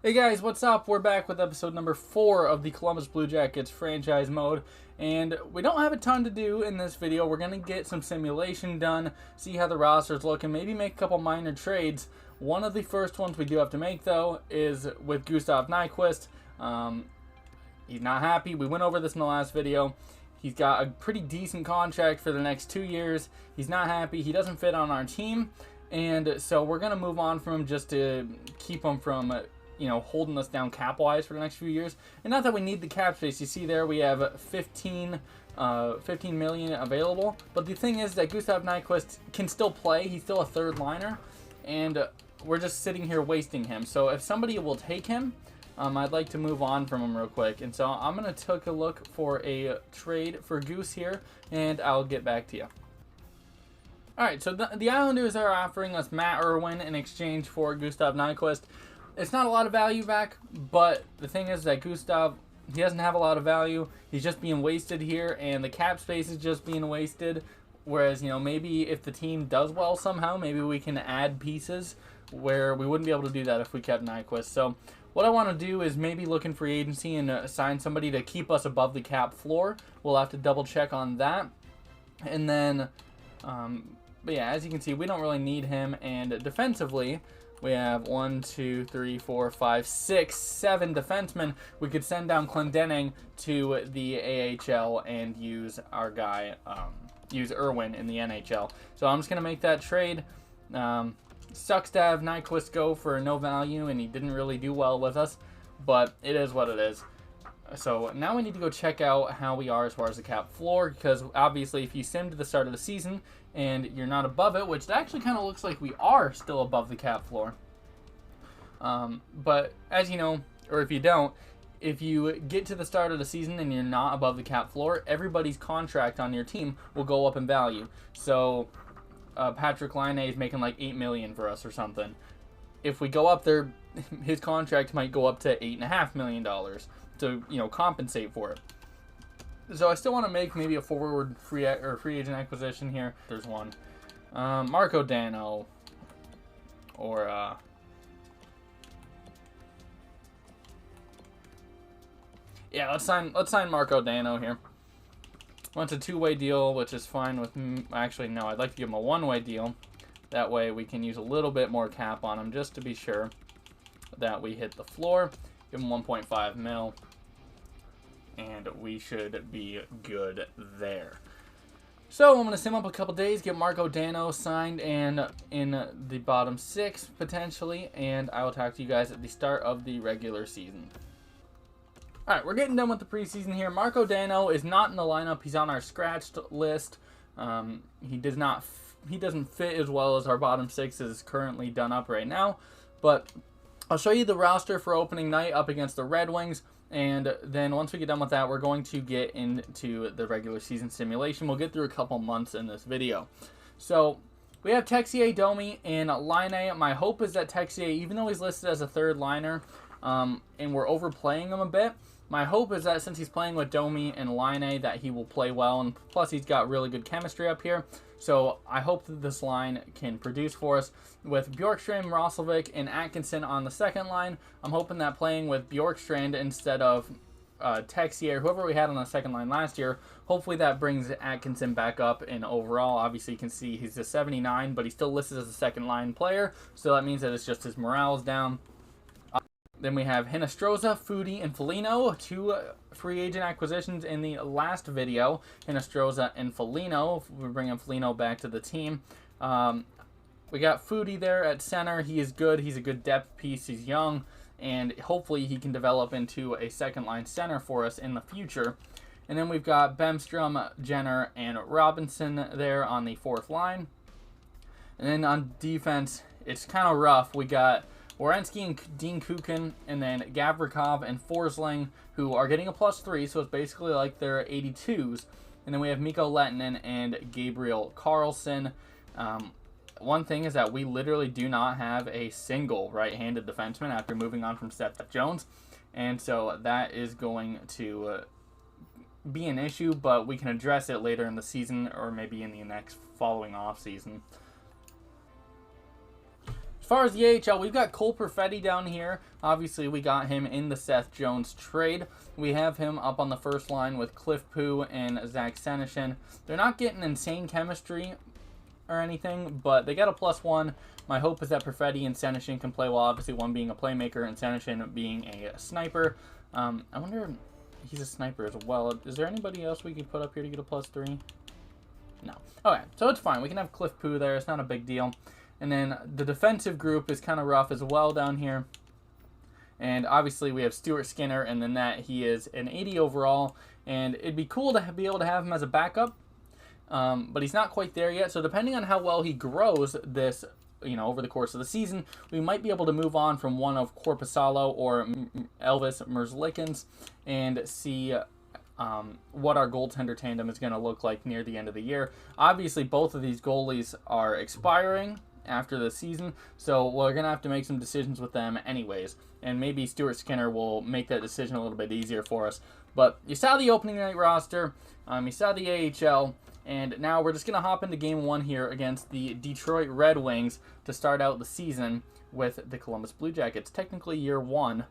Hey guys, what's up? We're back with episode number 4 of the Columbus Blue Jackets franchise mode, and we don't have a ton to do in this video. We're going to get some simulation done, see how the roster's looking, maybe make a couple minor trades. One of the first ones we do have to make, though, is with Gustav Nyquist. He's not happy. We went over this in the last video. He's got a pretty decent contract for the next 2 years. He's not happy. He doesn't fit on our team, and so we're going to move on from him just to keep him from holding us down cap-wise for the next few years. And not that we need the cap space. You see there we have 15 million available. But the thing is that Gustav Nyquist can still play. He's still a third liner. And we're just sitting here wasting him. So if somebody will take him, I'd like to move on from him real quick. And so I'm going to take a look for a trade for Goose here. And I'll get back to you. Alright, so the Islanders are offering us Matt Irwin in exchange for Gustav Nyquist. It's not a lot of value back, but the thing is that Gustav, he doesn't have a lot of value. He's just being wasted here, and the cap space is just being wasted. Whereas, maybe if the team does well somehow, maybe we can add pieces where we wouldn't be able to do that if we kept Nyquist. So what I want to do is maybe look in free agency and sign somebody to keep us above the cap floor. We'll have to double check on that. And then, but yeah, as you can see, we don't really need him. And defensively, we have 1, 2, 3, 4, 5, 6, 7 defensemen. We could send down Clendening to the AHL and use our guy, use Irwin in the NHL. So I'm just going to make that trade. Sucks to have Nyquist go for no value, and he didn't really do well with us, but it is what it is. So now we need to go check out how we are as far as the cap floor, because obviously if you sim to the start of the season and you're not above it, which actually kind of looks like we are still above the cap floor. But as you know, or if you don't, if you get to the start of the season and you're not above the cap floor, everybody's contract on your team will go up in value. So Patrick Laine is making like $8 million for us or something. If we go up there, his contract might go up to $8.5 million to compensate for it. So I still want to make maybe a forward free agent acquisition here. There's one, Marco Dano, or yeah, let's sign Marco Dano here. Wants a 2-way deal, which is fine with me. Actually, no, I'd like to give him a 1-way deal. That way we can use a little bit more cap on him just to be sure that we hit the floor. Give him 1.5 mil. And we should be good there. So I'm going to sim up a couple days, get Marco Dano signed and in the bottom 6 potentially. And I will talk to you guys at the start of the regular season. Alright, we're getting done with the preseason here. Marco Dano is not in the lineup. He's on our scratched list. He doesn't fit as well as our bottom 6 is currently done up right now. But I'll show you the roster for opening night up against the Red Wings. And then once we get done with that, we're going to get into the regular season simulation. We'll get through a couple months in this video. So we have Texier, Domi, and Laine. My hope is that Texier, even though he's listed as a third liner, and we're overplaying him a bit, my hope is that since he's playing with Domi and Laine, that he will play well, and plus he's got really good chemistry up here. So I hope that this line can produce for us. With Bjorkstrand, Roslovic, and Atkinson on the second line, I'm hoping that playing with Bjorkstrand instead of Texier, whoever we had on the second line last year, hopefully that brings Atkinson back up in overall. Obviously you can see he's a 79, but he's still listed as a second line player, so that means that it's just his morale is down. Then we have Hinostroza, Foudy, and Foligno, 2 free agent acquisitions in the last video. Hinostroza and Foligno. We're bringing Foligno back to the team. We got Foudy there at center. He is good. He's a good depth piece. He's young, and hopefully he can develop into a second-line center for us in the future. And then we've got Bemstrom, Jenner, and Robinson there on the 4th line. And then on defense, it's kind of rough. We got Werenski and Dean Kukin, and then Gavrikov and Forsling, who are getting a +3, so it's basically like they're 82s. And then we have Mikko Lehtinen and Gabriel Carlson. One thing is that we literally do not have a single right-handed defenseman after moving on from Seth Jones. And so that is going to be an issue, but we can address it later in the season or maybe in the next following off season. As far as the AHL, we've got Cole Perfetti down here. Obviously, we got him in the Seth Jones trade. We have him up on the first line with Cliff Poo and Zach Senyshyn. They're not getting insane chemistry or anything, but they got a +1. My hope is that Perfetti and Senyshyn can play well, obviously one being a playmaker and Senyshyn being a sniper. I wonder if he's a sniper as well. Is there anybody else we could put up here to get a +3? No. Okay, so it's fine. We can have Cliff Poo there. It's not a big deal. And then the defensive group is kind of rough as well down here. And obviously we have Stuart Skinner in the net. He is an 80 overall. And it'd be cool to be able to have him as a backup. But he's not quite there yet. So depending on how well he grows this, over the course of the season, we might be able to move on from one of Korpisalo or Elvis Merzlikins and see what our goaltender tandem is going to look like near the end of the year. Obviously, both of these goalies are expiring after the season, so we're going to have to make some decisions with them anyways, and maybe Stuart Skinner will make that decision a little bit easier for us. But you saw the opening night roster, you saw the AHL, and now we're just going to hop into Game 1 here against the Detroit Red Wings to start out the season with the Columbus Blue Jackets. Technically Year 1,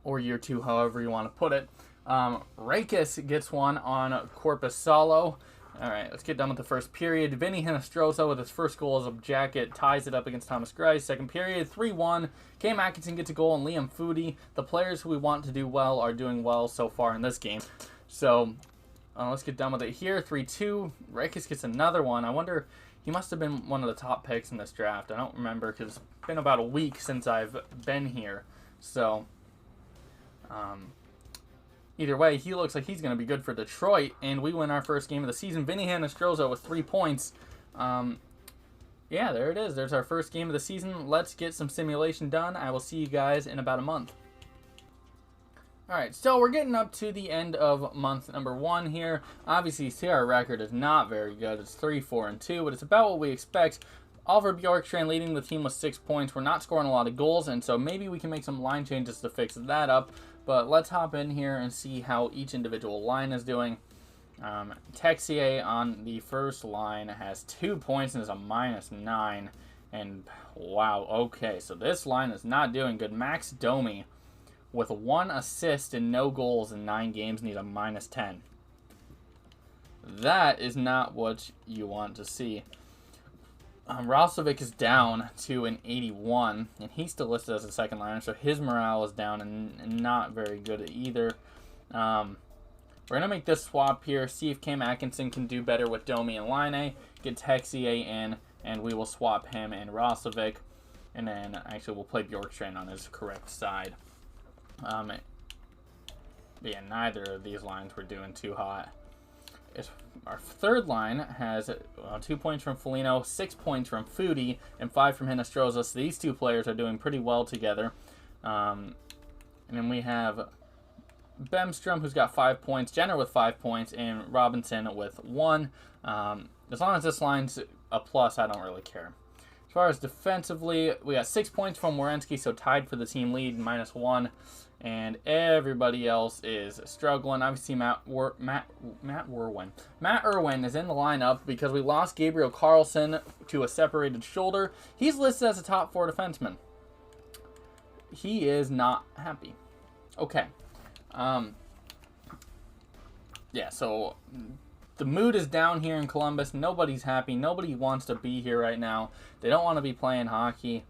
or Year 2, however you want to put it. Nyquist gets one on Korpisalo. All right, let's get done with the first period. Vinny Hinostroza with his first goal as a Jacket ties it up against Thomas Greiss. Second period, 3-1. Cam Atkinson gets a goal, and Liam Foudy. The players who we want to do well are doing well so far in this game. So let's get done with it here. 3-2. Nyquist gets another one. I wonder, he must have been one of the top picks in this draft. I don't remember because it's been about a week since I've been here. So either way, he looks like he's going to be good for Detroit, and we win our first game of the season. Vinny Hinostroza with 3 points. Yeah, there it is. There's our first game of the season. Let's get some simulation done. I will see you guys in about a month. Alright, so we're getting up to the end of month number 1 here. Obviously, you see our record is not very good. It's 3-4-2, but it's about what we expect. Oliver Bjorkstrand leading the team with 6 points. We're not scoring a lot of goals, and so maybe we can make some line changes to fix that up. But let's hop in here and see how each individual line is doing. Texier on the first line has 2 points and is a -9. And wow, okay, so this line is not doing good. Max Domi with 1 assist and no goals in 9 games needs a -10. That is not what you want to see. Rosovic is down to an 81, and he's still listed as a second liner, so his morale is down and not very good either. We're going to make this swap here, see if Cam Atkinson can do better with Domi and Laine, get Texier in, and we will swap him and Rosovic, and then actually we'll play Bjorkstrand on his correct side. But yeah, neither of these lines were doing too hot. Our third line has 2 points from Foligno, 6 points from Foudy, and 5 from Hinostroza. So these two players are doing pretty well together. And then we have Bemstrom, who's got 5 points, Jenner with 5 points, and Robinson with 1. As long as this line's a plus, I don't really care. As far as defensively, we got 6 points from Werenski, so tied for the team lead, -1. And everybody else is struggling. Obviously, Matt Irwin is in the lineup because we lost Gabriel Carlson to a separated shoulder. He's listed as a top 4 defenseman. He is not happy. Okay. Yeah, so the mood is down here in Columbus. Nobody's happy. Nobody wants to be here right now. They don't want to be playing hockey.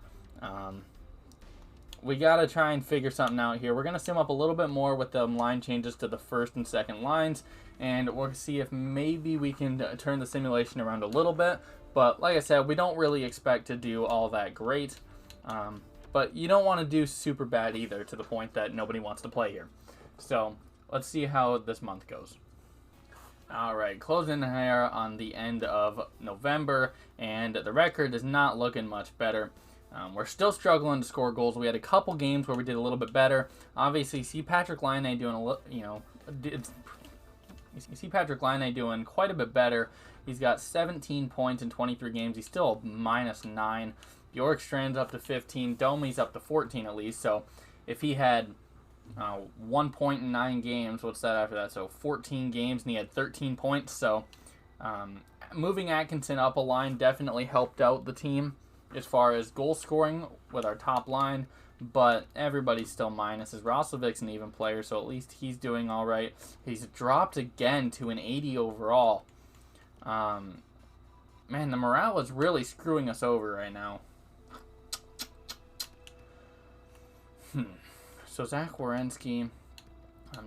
We got to try and figure something out here. We're going to sim up a little bit more with the line changes to the first and second lines, and we're going to see if maybe we can turn the simulation around a little bit. But like I said, we don't really expect to do all that great. But you don't want to do super bad either to the point that nobody wants to play here. So let's see how this month goes. All right, closing here on the end of November, and the record is not looking much better. We're still struggling to score goals. We had a couple games where we did a little bit better. Obviously, you see Patrick Laine doing doing quite a bit better. He's got 17 points in 23 games. He's still -9. Bjorkstrand's up to 15. Domi's up to 14 at least. So if he had 1 point in 9 games, what's that after that? So 14 games, and he had 13 points. So moving Atkinson up a line definitely helped out the team as far as goal scoring with our top line, but everybody's still minuses. Roslovic's an even player, so at least he's doing all right. He's dropped again to an 80 overall. Man, the morale is really screwing us over right now. So Zach Werenski,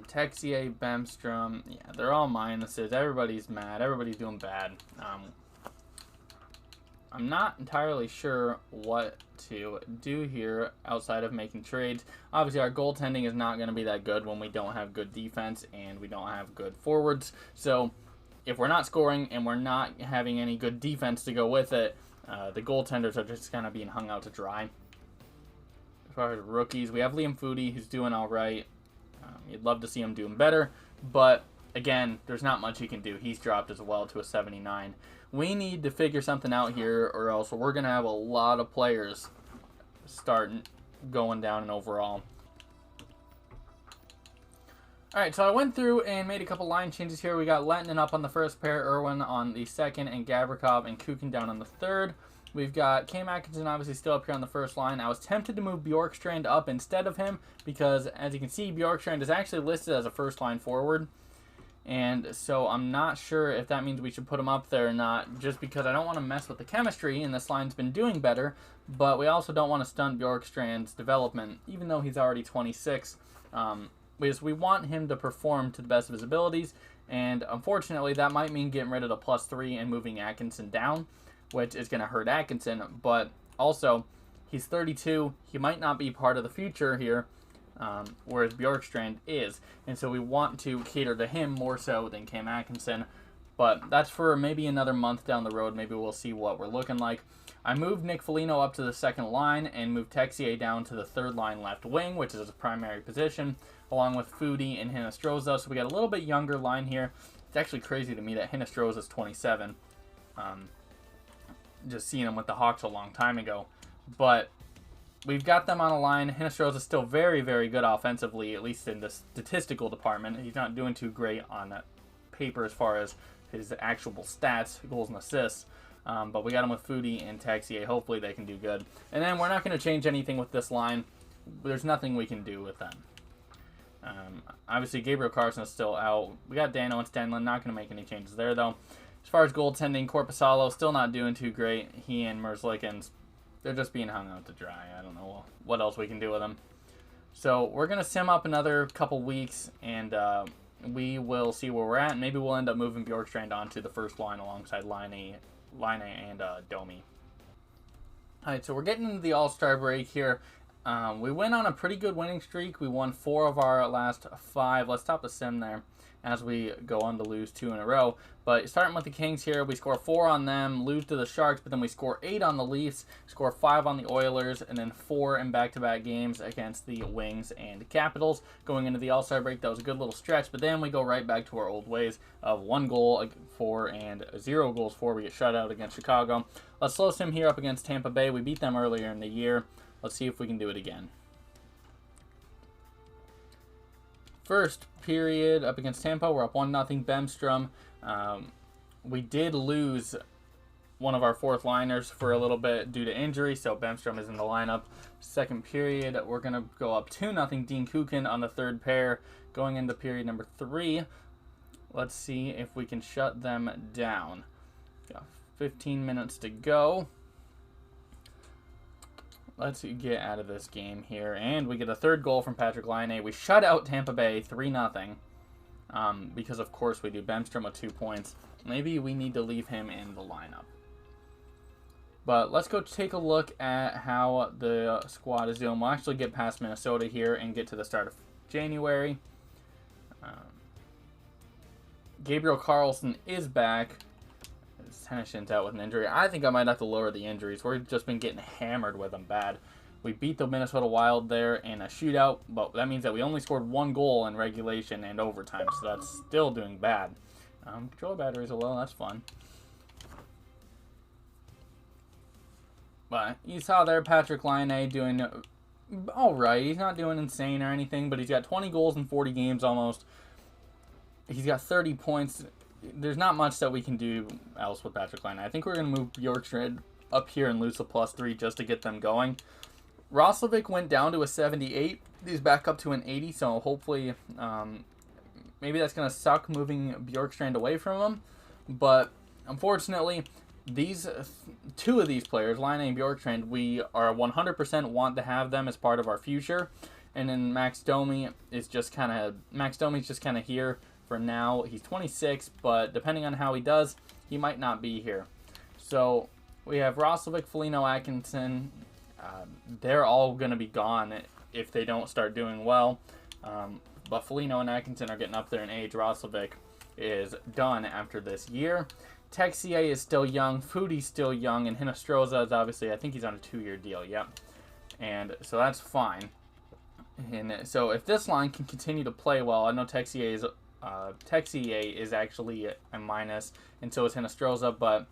Texier, Bemstrom, yeah, they're all minuses. Everybody's mad. Everybody's doing bad. I'm not entirely sure what to do here outside of making trades. Obviously, our goaltending is not going to be that good when we don't have good defense and we don't have good forwards. So if we're not scoring and we're not having any good defense to go with it, the goaltenders are just kind of being hung out to dry. As far as rookies, we have Liam Foudy, who's doing all right. You'd love to see him doing better, but again, there's not much he can do. He's dropped as well to a 79. We need to figure something out here, or else we're going to have a lot of players starting going down in overall. Alright, so I went through and made a couple line changes here. We got Lettinen up on the first pair, Irwin on the second, and Gavrikov and Kukin down on the third. We've got Cam Atkinson obviously still up here on the first line. I was tempted to move Bjorkstrand up instead of him because, as you can see, Bjorkstrand is actually listed as a first-line forward. And so I'm not sure if that means we should put him up there or not, just because I don't want to mess with the chemistry, and this line's been doing better, but we also don't want to stunt Bjorkstrand's development, even though he's already 26. We want him to perform to the best of his abilities, and unfortunately that might mean getting rid of the +3 and moving Atkinson down, which is going to hurt Atkinson, but also he's 32. He might not be part of the future here, whereas Bjorkstrand is, and so we want to cater to him more so than Cam Atkinson, but that's for maybe another month down the road. Maybe we'll see what we're looking like. I moved Nick Foligno up to the second line and moved Texier down to the third line left wing, which is his primary position, along with Foudy and Hinostroza. So we got a little bit younger line here. It's actually crazy to me that Hinostroza is 27. Just seeing him with the Hawks a long time ago. But we've got them on a line. Hinostroza is still very, very good offensively, at least in the statistical department. He's not doing too great on paper as far as his actual stats, goals and assists. But we got him with Foudy and Texier. Hopefully they can do good. And then we're not going to change anything with this line. There's nothing we can do with them. Obviously, Gabriel Carson is still out. We got Dano and Stenlund. Not going to make any changes there, though. As far as goaltending, Korpisalo still not doing too great. He and Merzlikins, they're just being hung out to dry. I don't know what else we can do with them. So we're going to sim up another couple weeks, and we will see where we're at. Maybe we'll end up moving Bjorkstrand onto the first line alongside Line and Domi. Alright, so we're getting into the All-Star break here. We went on a pretty good winning streak. We won 4 of our last 5. Let's stop the sim there as we go on to lose 2 in a row. But starting with the Kings here, we score 4 on them, lose to the Sharks, but then we score 8 on the Leafs, score 5 on the Oilers, and then 4 in back-to-back games against the Wings and Capitals. Going into the All-Star break, that was a good little stretch, but then we go right back to our old ways of 1 goal for and 0 goals for. We get shut out against Chicago. Let's slow sim here up against Tampa Bay. We beat them earlier in the year. Let's see if we can do it again. First period up against Tampa, we're up 1-0. Bemstrom. We did lose one of our fourth liners for a little bit due to injury, so Bemstrom is in the lineup. Second period, we're going to go up 2-0. Dean Kukin on the third pair. Going into period number 3, let's see if we can shut them down. Got 15 minutes to go. Let's get out of this game here. And we get a third goal from Patrick Laine. We shut out Tampa Bay 3-0. Because, of course, we do. Bemstrom with 2 points. Maybe we need to leave him in the lineup. But let's go take a look at how the squad is doing. We'll actually get past Minnesota here and get to the start of January. Gabriel Carlson is back. Tennishin's out with an injury. I think I might have to lower the injuries. We've just been getting hammered with them bad. We beat the Minnesota Wild there in a shootout, but that means that we only scored 1 goal in regulation and overtime, so that's still doing bad. Controller batteries are low. That's fun. But you saw there Patrick Laine doing all right. He's not doing insane or anything, but he's got 20 goals in 40 games almost. He's got 30 points there's not much that we can do else with Patrick Laine. I think we're going to move Bjorkstrand up here and lose a +3 just to get them going. Roslovic went down to a 78. He's back up to an 80, so hopefully maybe that's going to suck moving Bjorkstrand away from him. But unfortunately, these two of these players, Laine and Bjorkstrand, we are 100% want to have them as part of our future. And then Max Domi is just kind of here for now. He's 26, but depending on how he does, he might not be here. So we have Roslovic, Foligno, Atkinson. They're all going to be gone if they don't start doing well. But Foligno and Atkinson are getting up there in age. Roslovic is done after this year. Texier is still young. Fudi's still young. And Hinostroza is obviously, I think he's on a 2-year deal. Yep. And so that's fine. And so if this line can continue to play well, I know Texier is actually a minus, and so is Hinostroza, but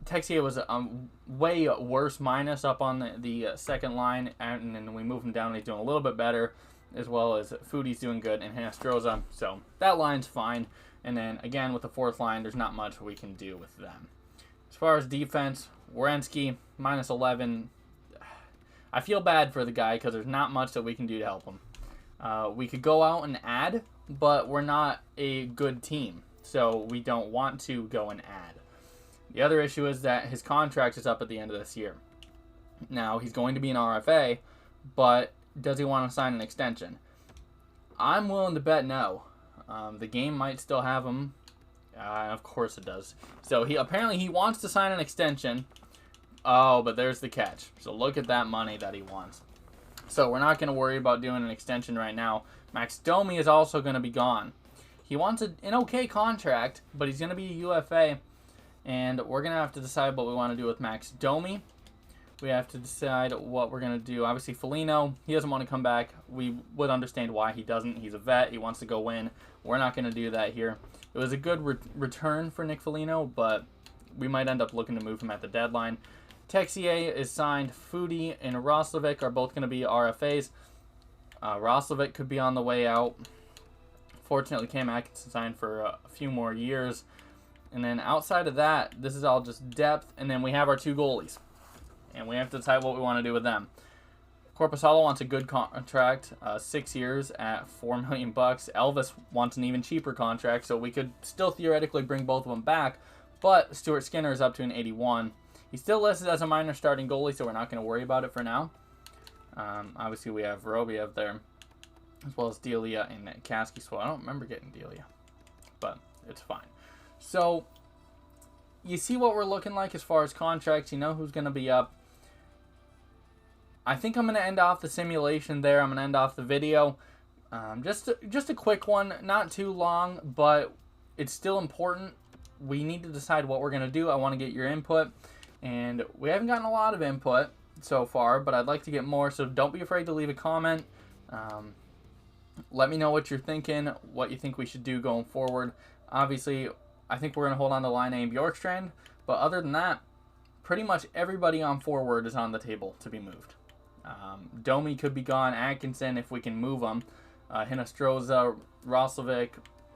Texier was a way worse minus up on the second line, and then we move him down and he's doing a little bit better, as well as Fudi's doing good, and Hinostroza, so that line's fine. And then again with the fourth line, there's not much we can do with them. As far as defense, Werenski, -11. I feel bad for the guy because there's not much that we can do to help him. We could go out and add, but we're not a good team, so we don't want to go and add. The other issue is that his contract is up at the end of this year. Now, he's going to be an RFA, but does he want to sign an extension? I'm willing to bet no. The game might still have him. Of course it does. So apparently he wants to sign an extension. Oh, but there's the catch. So look at that money that he wants. So we're not going to worry about doing an extension right now. Max Domi is also going to be gone. He wants an okay contract, but he's going to be a UFA. And we're going to have to decide what we want to do with Max Domi. We have to decide what we're going to do. Obviously, Foligno, he doesn't want to come back. We would understand why he doesn't. He's a vet. He wants to go win. We're not going to do that here. It was a good return for Nick Foligno, but we might end up looking to move him at the deadline. Texier is signed. Fudi and Roslovic are both going to be RFAs. Roslovic could be on the way out. Fortunately, Cam Atkinson signed for a few more years. And then outside of that, this is all just depth. And then we have our two goalies. And we have to decide what we want to do with them. Korpisalo wants a good contract, 6 years at $4 million. Elvis wants an even cheaper contract, so we could still theoretically bring both of them back. But Stuart Skinner is up to an 81. He's still listed as a minor starting goalie, so we're not going to worry about it for now. Obviously, we have Vorobiev there, as well as Delia and Kasky. So I don't remember getting Delia, but it's fine. So you see what we're looking like as far as contracts. You know who's going to be up. I think I'm going to end off the simulation there. I'm going to end off the video. Just a quick one, not too long, but it's still important. We need to decide what we're going to do. I want to get your input. And we haven't gotten a lot of input so far, but I'd like to get more. So don't be afraid to leave a comment. Let me know what you're thinking, what you think we should do going forward. Obviously, I think we're going to hold on to Laine and Bjorkstrand. But other than that, pretty much everybody on forward is on the table to be moved. Domi could be gone. Atkinson, if we can move them. Hinostroza, Roslovic,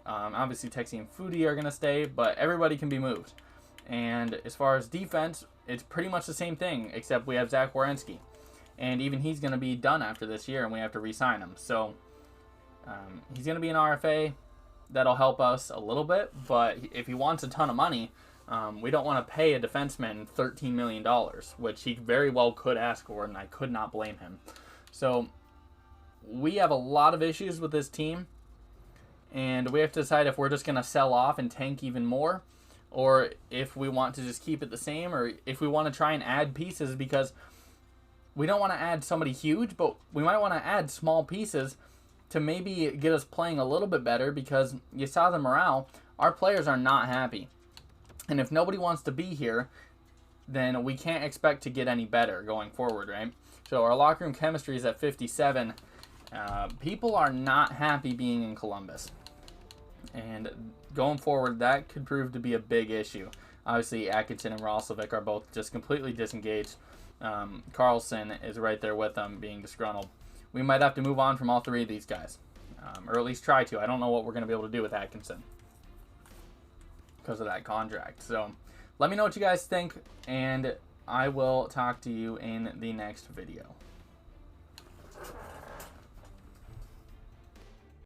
obviously Texier and Fudi are going to stay, but everybody can be moved. And as far as defense, it's pretty much the same thing, except we have Zach Werenski. And even he's going to be done after this year, and we have to re-sign him. So he's going to be an RFA. That'll help us a little bit, but if he wants a ton of money, we don't want to pay a defenseman $13 million, which he very well could ask for, and I could not blame him. So we have a lot of issues with this team, and we have to decide if we're just going to sell off and tank even more, or if we want to just keep it the same, or if we want to try and add pieces, because we don't want to add somebody huge, but we might want to add small pieces to maybe get us playing a little bit better, because you saw the morale. Our players are not happy. And if nobody wants to be here, then we can't expect to get any better going forward, right? So our locker room chemistry is at 57. People are not happy being in Columbus. And going forward, that could prove to be a big issue. Obviously, Atkinson and Roslovic are both just completely disengaged. Carlson is right there with them, being disgruntled. We might have to move on from all three of these guys. Or at least try to. I don't know what we're going to be able to do with Atkinson. because of that contract. So let me know what you guys think, and I will talk to you in the next video.